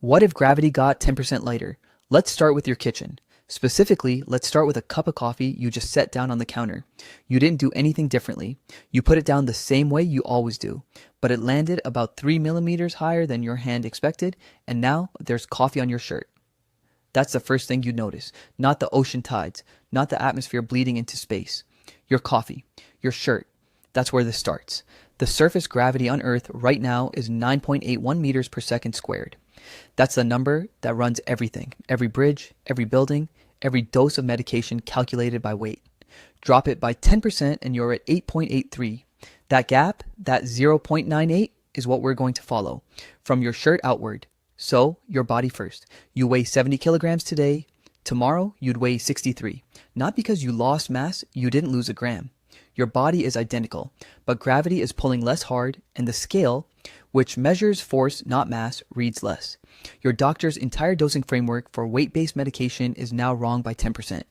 What if gravity got 10% lighter? Let's start with your kitchen. Specifically, let's start with a cup of coffee you just set down on the counter. You didn't do anything differently. You put it down the same way you always do, but it landed about 3 millimeters higher than your hand expected, and now there's coffee on your shirt. That's the first thing you notice, not the ocean tides, not the atmosphere bleeding into space. Your coffee, your shirt, that's where this starts. The surface gravity on Earth right now is 9.81 meters per second squared. That's the number that runs everything, every bridge, every building, every dose of medication calculated by weight. Drop it by 10% and you're at 8.83. That gap, that 0.98, is what we're going to follow, from your shirt outward. So, your body first. You weigh 70 kilograms today. Tomorrow, you'd weigh 63. Not because you lost mass, you didn't lose a gram. Your body is identical, but gravity is pulling less hard, and the scale, which measures force, not mass, reads less. Your doctor's entire dosing framework for weight-based medication is now wrong by 10%.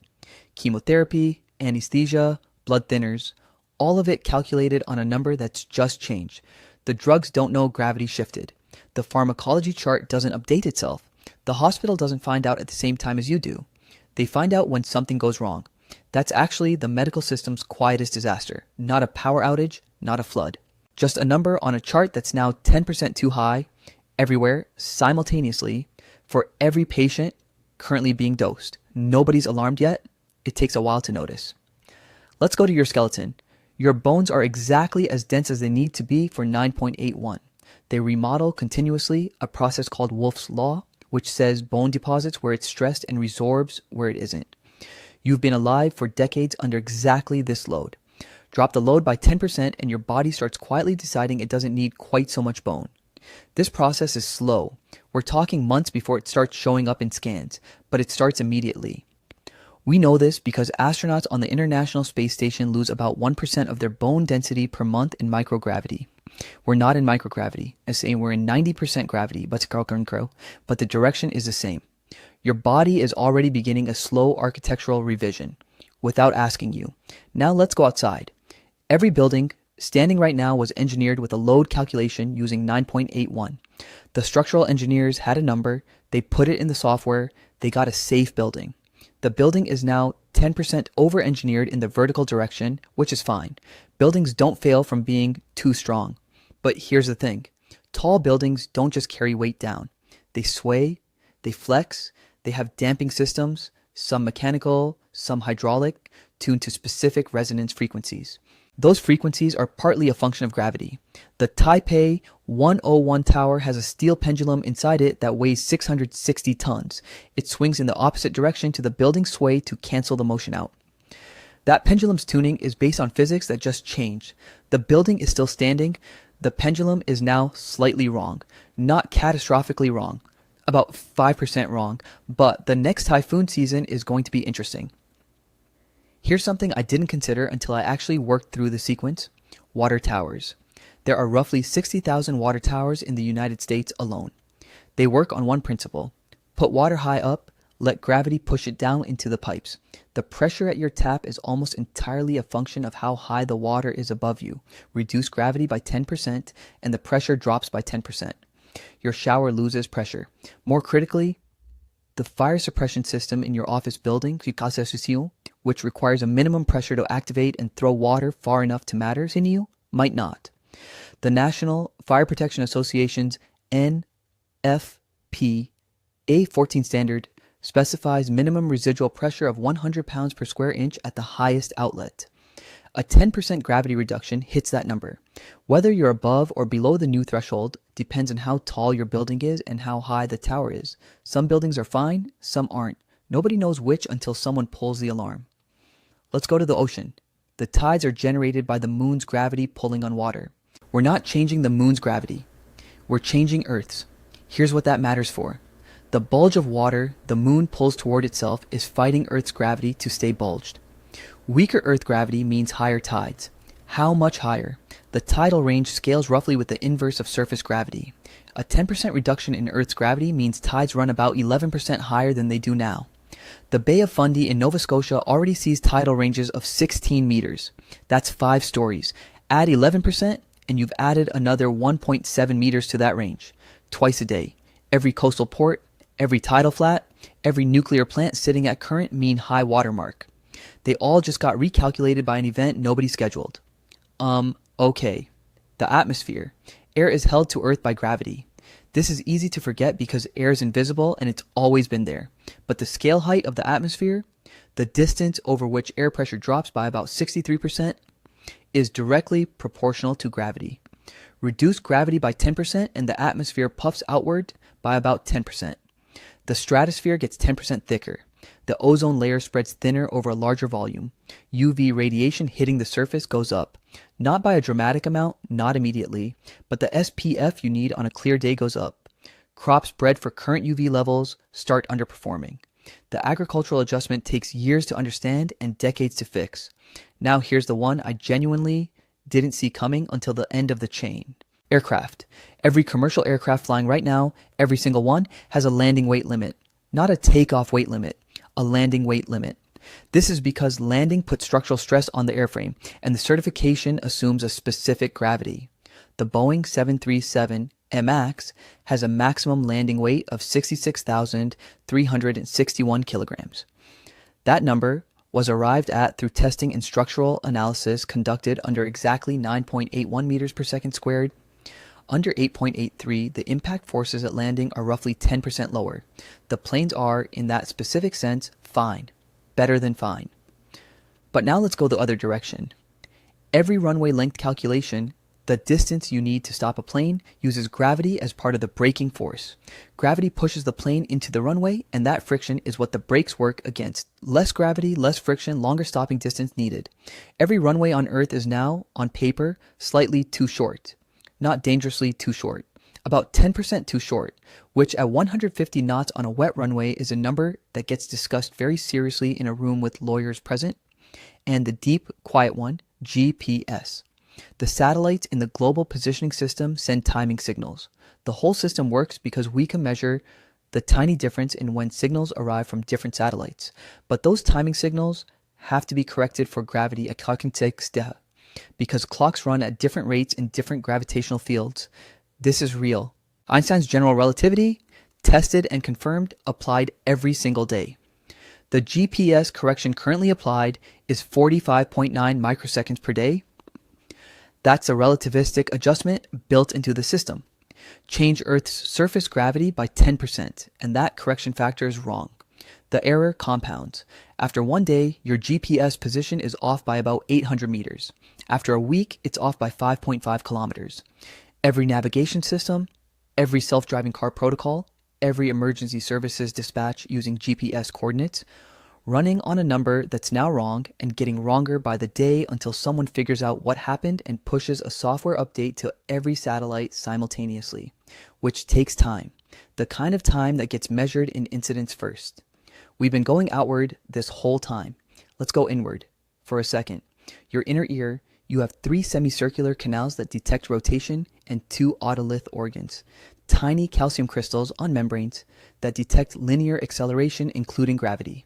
Chemotherapy, anesthesia, blood thinners, all of it calculated on a number that's just changed. The drugs don't know gravity shifted. The pharmacology chart doesn't update itself. The hospital doesn't find out at the same time as you do. They find out when something goes wrong. That's actually the medical system's quietest disaster. Not a power outage, not a flood. Just a number on a chart that's now 10% too high, everywhere, simultaneously, for every patient currently being dosed. Nobody's alarmed yet. It takes a while to notice. Let's go to your skeleton. Your bones are exactly as dense as they need to be for 9.81. They remodel continuously, a process called Wolff's Law, which says bone deposits where it's stressed and resorbs where it isn't. You've been alive for decades under exactly this load. Drop the load by 10% and your body starts quietly deciding it doesn't need quite so much bone. This process is slow. We're talking months before it starts showing up in scans, but it starts immediately. We know this because astronauts on the International Space Station lose about 1% of their bone density per month in microgravity. We're not in microgravity, as saying we're in 90% gravity, but the direction is the same. Your body is already beginning a slow architectural revision, without asking you. Now let's go outside. Every building standing right now was engineered with a load calculation using 9.81. The structural engineers had a number, they put it in the software, they got a safe building. The building is now 10% over-engineered in the vertical direction, which is fine. Buildings don't fail from being too strong. But here's the thing. Tall buildings don't just carry weight down. They sway, they flex, they have damping systems, some mechanical, some hydraulic, tuned to specific resonance frequencies. Those frequencies are partly a function of gravity. The Taipei 101 tower has a steel pendulum inside it that weighs 660 tons. It swings in the opposite direction to the building's sway to cancel the motion out. That pendulum's tuning is based on physics that just changed. The building is still standing. The pendulum is now slightly wrong. Not catastrophically wrong. About 5% wrong. But the next typhoon season is going to be interesting. Here's something I didn't consider until I actually worked through the sequence. Water towers. There are roughly 60,000 water towers in the United States alone. They work on one principle. Put water high up, let gravity push it down into the pipes. The pressure at your tap is almost entirely a function of how high the water is above you. Reduce gravity by 10% and the pressure drops by 10%. Your shower loses pressure. More critically, the fire suppression system in your office building, which requires a minimum pressure to activate and throw water far enough to matter in you, might not. The National Fire Protection Association's NFPA 14 standard specifies minimum residual pressure of 100 pounds per square inch at the highest outlet. A 10% gravity reduction hits that number. Whether you're above or below the new threshold depends on how tall your building is and how high the tower is. Some buildings are fine, some aren't. Nobody knows which until someone pulls the alarm. Let's go to the ocean. The tides are generated by the moon's gravity pulling on water. We're not changing the moon's gravity. We're changing Earth's. Here's what that matters for. The bulge of water the moon pulls toward itself is fighting Earth's gravity to stay bulged. Weaker Earth gravity means higher tides. How much higher? The tidal range scales roughly with the inverse of surface gravity. A 10% reduction in Earth's gravity means tides run about 11% higher than they do now. The Bay of Fundy in Nova Scotia already sees tidal ranges of 16 meters. That's 5 stories. Add 11% and you've added another 1.7 meters to that range. Twice a day. Every coastal port, every tidal flat, every nuclear plant sitting at current mean high water mark. They all just got recalculated by an event nobody scheduled. Okay. The atmosphere. Air is held to Earth by gravity. This is easy to forget because air is invisible and it's always been there. But the scale height of the atmosphere, the distance over which air pressure drops by about 63%, is directly proportional to gravity. Reduce gravity by 10% and the atmosphere puffs outward by about 10%. The stratosphere gets 10% thicker. The ozone layer spreads thinner over a larger volume. UV radiation hitting the surface goes up. Not by a dramatic amount, not immediately, but the SPF you need on a clear day goes up. Crops bred for current UV levels start underperforming. The agricultural adjustment takes years to understand and decades to fix. Now here's the one I genuinely didn't see coming until the end of the chain. Aircraft. Every commercial aircraft flying right now, every single one, has a landing weight limit. Not a takeoff weight limit, a landing weight limit. This is because landing puts structural stress on the airframe, and the certification assumes a specific gravity. The Boeing 737 MAX has a maximum landing weight of 66,361 kilograms. That number was arrived at through testing and structural analysis conducted under exactly 9.81 meters per second squared. Under 8.83, the impact forces at landing are roughly 10% lower. The planes are, in that specific sense, fine. Better than fine. But now let's go the other direction. Every runway length calculation, the distance you need to stop a plane, uses gravity as part of the braking force. Gravity pushes the plane into the runway, and that friction is what the brakes work against. Less gravity, less friction, longer stopping distance needed. Every runway on Earth is now, on paper, slightly too short. Not dangerously too short. About 10% too short, which at 150 knots on a wet runway is a number that gets discussed very seriously in a room with lawyers present. And the deep, quiet one, GPS. The satellites in the global positioning system send timing signals. The whole system works because we can measure the tiny difference in when signals arrive from different satellites. But those timing signals have to be corrected for gravity at because clocks run at different rates in different gravitational fields. This is real. Einstein's general relativity, tested and confirmed, applied every single day. The GPS correction currently applied is 45.9 microseconds per day. That's a relativistic adjustment built into the system. Change Earth's surface gravity by 10%, and that correction factor is wrong. The error compounds. After one day, your GPS position is off by about 800 meters. After a week, it's off by 5.5 kilometers. Every navigation system, every self-driving car protocol, every emergency services dispatch using GPS coordinates, running on a number that's now wrong and getting wronger by the day until someone figures out what happened and pushes a software update to every satellite simultaneously, which takes time, the kind of time that gets measured in incidents first. We've been going outward this whole time. Let's go inward for a second. Your inner ear, you have 3 semicircular canals that detect rotation and 2 otolith organs, tiny calcium crystals on membranes that detect linear acceleration including gravity.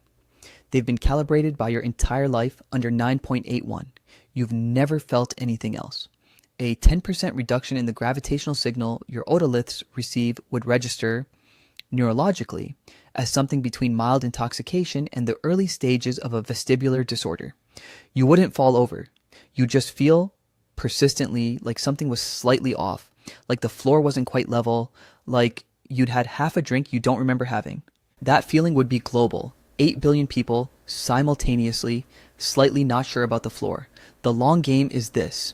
They've been calibrated by your entire life under 9.81. You've never felt anything else. A 10% reduction in the gravitational signal your otoliths receive would register neurologically as something between mild intoxication and the early stages of a vestibular disorder. You wouldn't fall over. You just feel persistently like something was slightly off, like the floor wasn't quite level, like you'd had half a drink you don't remember having. That feeling would be global. 8 billion people simultaneously, slightly not sure about the floor. The long game is this.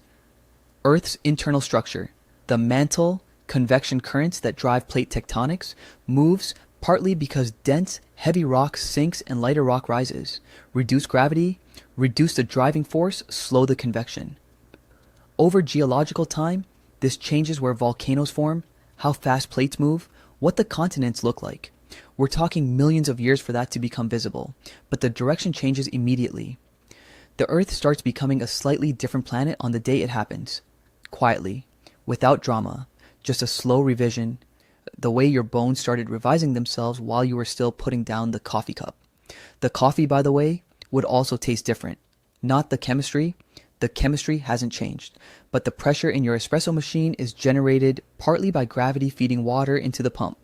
Earth's internal structure, the mantle, convection currents that drive plate tectonics, moves partly because dense, heavy rock sinks and lighter rock rises. Reduce gravity, reduce the driving force, slow the convection. Over geological time, this changes where volcanoes form, how fast plates move, what the continents look like. We're talking millions of years for that to become visible, but the direction changes immediately. The Earth starts becoming a slightly different planet on the day it happens. Quietly, without drama, just a slow revision, the way your bones started revising themselves while you were still putting down the coffee cup. The coffee, by the way, would also taste different. Not the chemistry. The chemistry hasn't changed, but the pressure in your espresso machine is generated partly by gravity feeding water into the pump.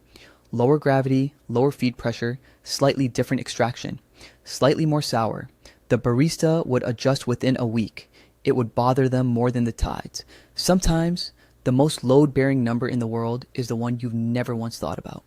Lower gravity, lower feed pressure, slightly different extraction. Slightly more sour. The barista would adjust within a week. It would bother them more than the tides. Sometimes, the most load-bearing number in the world is the one you've never once thought about.